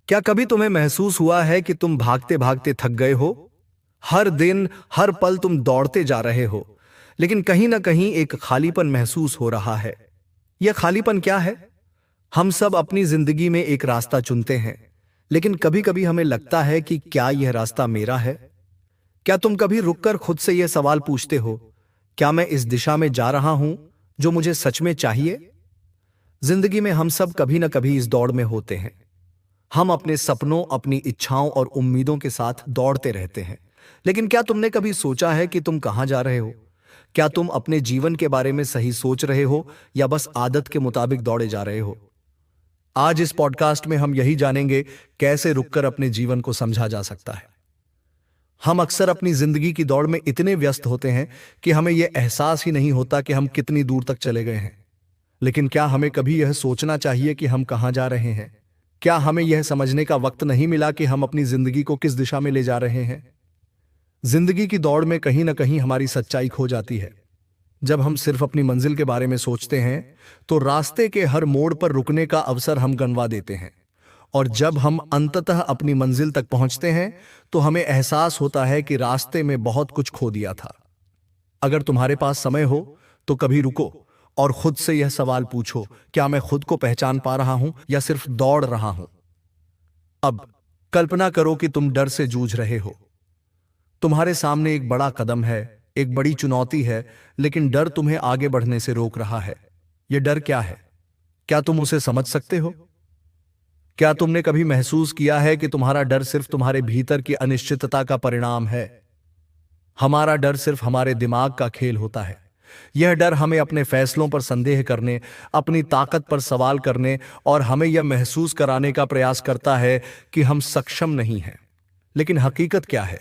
क्या कभी तुम्हें महसूस हुआ है कि तुम भागते भागते थक गए हो? हर दिन हर पल तुम दौड़ते जा रहे हो, लेकिन कहीं ना कहीं एक खालीपन महसूस हो रहा है। यह खालीपन क्या है? हम सब अपनी जिंदगी में एक रास्ता चुनते हैं, लेकिन कभी कभी हमें लगता है कि क्या यह रास्ता मेरा है? क्या तुम कभी रुककर खुद से यह सवाल पूछते हो, क्या मैं इस दिशा में जा रहा हूं जो मुझे सच में चाहिए? जिंदगी में हम सब कभी ना कभी इस दौड़ में होते हैं। हम अपने सपनों, अपनी इच्छाओं और उम्मीदों के साथ दौड़ते रहते हैं, लेकिन क्या तुमने कभी सोचा है कि तुम कहां जा रहे हो? क्या तुम अपने जीवन के बारे में सही सोच रहे हो या बस आदत के मुताबिक दौड़े जा रहे हो? आज इस पॉडकास्ट में हम यही जानेंगे, कैसे रुककर अपने जीवन को समझा जा सकता है। हम अक्सर अपनी जिंदगी की दौड़ में इतने व्यस्त होते हैं कि हमें यह एहसास ही नहीं होता कि हम कितनी दूर तक चले गए हैं। लेकिन क्या हमें कभी यह सोचना चाहिए कि हम कहां जा रहे हैं? क्या हमें यह समझने का वक्त नहीं मिला कि हम अपनी जिंदगी को किस दिशा में ले जा रहे हैं? जिंदगी की दौड़ में कहीं ना कहीं हमारी सच्चाई खो जाती है। जब हम सिर्फ अपनी मंजिल के बारे में सोचते हैं, तो रास्ते के हर मोड़ पर रुकने का अवसर हम गंवा देते हैं। और जब हम अंततः अपनी मंजिल तक पहुंचते हैं, तो हमें एहसास होता है कि रास्ते में बहुत कुछ खो दिया था। अगर तुम्हारे पास समय हो, तो कभी रुको और खुद से यह सवाल पूछो, क्या मैं खुद को पहचान पा रहा हूं या सिर्फ दौड़ रहा हूं? अब कल्पना करो कि तुम डर से जूझ रहे हो। तुम्हारे सामने एक बड़ा कदम है, एक बड़ी चुनौती है, लेकिन डर तुम्हें आगे बढ़ने से रोक रहा है। यह डर क्या है? क्या तुम उसे समझ सकते हो? क्या तुमने कभी महसूस किया है कि तुम्हारा डर सिर्फ तुम्हारे भीतर की अनिश्चितता का परिणाम है? हमारा डर सिर्फ हमारे दिमाग का खेल होता है। यह डर हमें अपने फैसलों पर संदेह करने, अपनी ताकत पर सवाल करने और हमें यह महसूस कराने का प्रयास करता है कि हम सक्षम नहीं हैं। लेकिन हकीकत क्या है?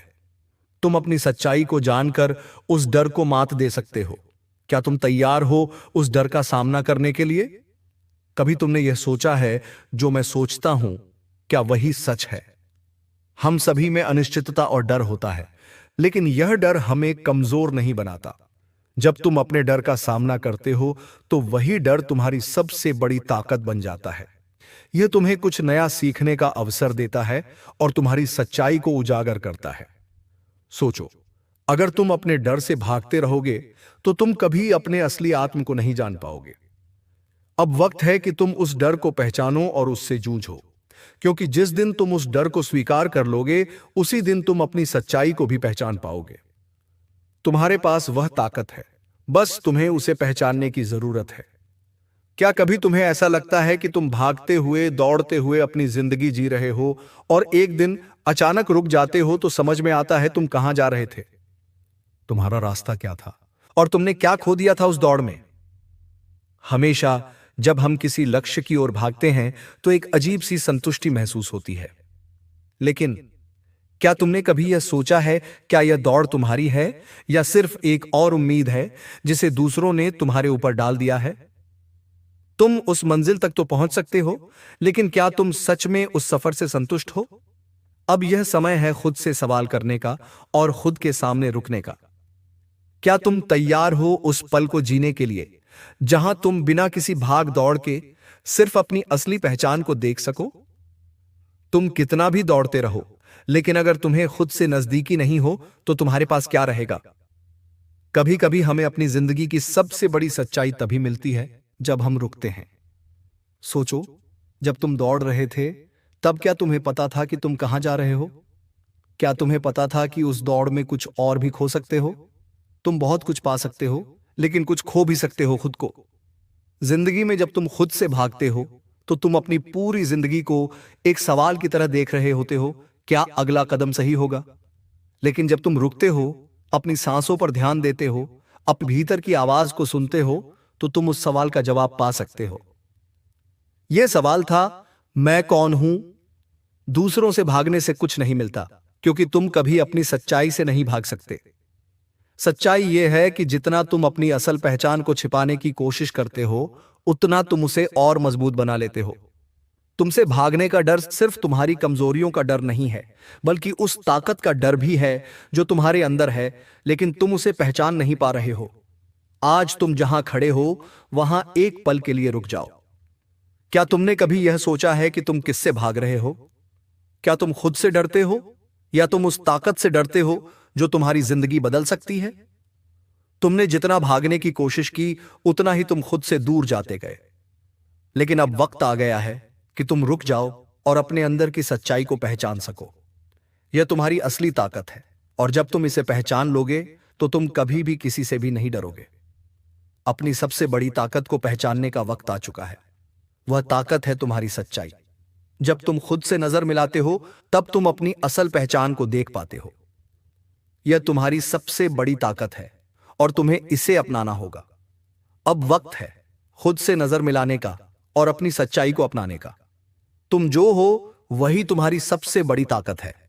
तुम अपनी सच्चाई को जानकर उस डर को मात दे सकते हो। क्या तुम तैयार हो उस डर का सामना करने के लिए? कभी तुमने यह सोचा है, जो मैं सोचता हूं, क्या वही सच है? हम सभी में अनिश्चितता और डर होता है, लेकिन यह डर हमें कमजोर नहीं बनाता। जब तुम अपने डर का सामना करते हो, तो वही डर तुम्हारी सबसे बड़ी ताकत बन जाता है। यह तुम्हें कुछ नया सीखने का अवसर देता है और तुम्हारी सच्चाई को उजागर करता है। सोचो, अगर तुम अपने डर से भागते रहोगे, तो तुम कभी अपने असली आत्म को नहीं जान पाओगे। अब वक्त है कि तुम उस डर को पहचानो और उससे जूझो, क्योंकि जिस दिन तुम उस डर को स्वीकार कर लोगे, उसी दिन तुम अपनी सच्चाई को भी पहचान पाओगे। तुम्हारे पास वह ताकत है, बस तुम्हें उसे पहचानने की जरूरत है। क्या कभी तुम्हें ऐसा लगता है कि तुम भागते हुए, दौड़ते हुए अपनी जिंदगी जी रहे हो और एक दिन अचानक रुक जाते हो, तो समझ में आता है तुम कहां जा रहे थे? तुम्हारा रास्ता क्या था और तुमने क्या खो दिया था उस दौड़ में? हमेशा जब हम किसी लक्ष्य की ओर भागते हैं, तो एक अजीब सी संतुष्टि महसूस होती है। लेकिन क्या तुमने कभी यह सोचा है, क्या यह दौड़ तुम्हारी है या सिर्फ एक और उम्मीद है जिसे दूसरों ने तुम्हारे ऊपर डाल दिया है? तुम उस मंजिल तक तो पहुंच सकते हो, लेकिन क्या तुम सच में उस सफर से संतुष्ट हो? अब यह समय है खुद से सवाल करने का और खुद के सामने रुकने का। क्या तुम तैयार हो उस पल को जीने के लिए, जहां तुम बिना किसी भाग दौड़ के सिर्फ अपनी असली पहचान को देख सको? तुम कितना भी दौड़ते रहो, लेकिन अगर तुम्हें खुद से नजदीकी नहीं हो, तो तुम्हारे पास क्या रहेगा? कभी कभी हमें अपनी जिंदगी की सबसे बड़ी सच्चाई तभी मिलती है जब हम रुकते हैं। सोचो, जब तुम दौड़ रहे थे, तब क्या तुम्हें पता था कि तुम कहां जा रहे हो? क्या तुम्हें पता था कि उस दौड़ में कुछ और भी खो सकते हो? तुम बहुत कुछ पा सकते हो, लेकिन कुछ खो भी सकते हो खुद को। जिंदगी में जब तुम खुद से भागते हो, तो तुम अपनी पूरी जिंदगी को एक सवाल की तरह देख रहे होते हो, क्या अगला कदम सही होगा? लेकिन जब तुम रुकते हो, अपनी सांसों पर ध्यान देते हो, अपने भीतर की आवाज को सुनते हो, तो तुम उस सवाल का जवाब पा सकते हो। यह सवाल था, मैं कौन हूं? दूसरों से भागने से कुछ नहीं मिलता, क्योंकि तुम कभी अपनी सच्चाई से नहीं भाग सकते। सच्चाई यह है कि जितना तुम अपनी असल पहचान को छिपाने की कोशिश करते हो, उतना तुम उसे और मजबूत बना लेते हो। तुमसे भागने का डर सिर्फ तुम्हारी कमजोरियों का डर नहीं है, बल्कि उस ताकत का डर भी है जो तुम्हारे अंदर है, लेकिन तुम उसे पहचान नहीं पा रहे हो। आज तुम जहां खड़े हो, वहां एक पल के लिए रुक जाओ। क्या तुमने कभी यह सोचा है कि तुम किससे भाग रहे हो? क्या तुम खुद से डरते हो या तुम उस ताकत से डरते हो जो तुम्हारी जिंदगी बदल सकती है? तुमने जितना भागने की कोशिश की उतना ही तुम खुद से दूर जाते गए। लेकिन अब वक्त आ गया है कि तुम रुक जाओ और अपने अंदर की सच्चाई को पहचान सको। यह तुम्हारी असली ताकत है और जब तुम इसे पहचान लोगे तो तुम कभी भी किसी से भी नहीं डरोगे। अपनी सबसे बड़ी ताकत को पहचानने का वक्त आ चुका है। वह ताकत है तुम्हारी सच्चाई। जब तुम खुद से नजर मिलाते हो तब तुम अपनी असल पहचान को देख पाते हो। यह तुम्हारी सबसे बड़ी ताकत है और तुम्हें इसे अपनाना होगा। अब वक्त है खुद से नजर मिलाने का और अपनी सच्चाई को अपनाने का। तुम जो हो वही तुम्हारी सबसे बड़ी ताकत है।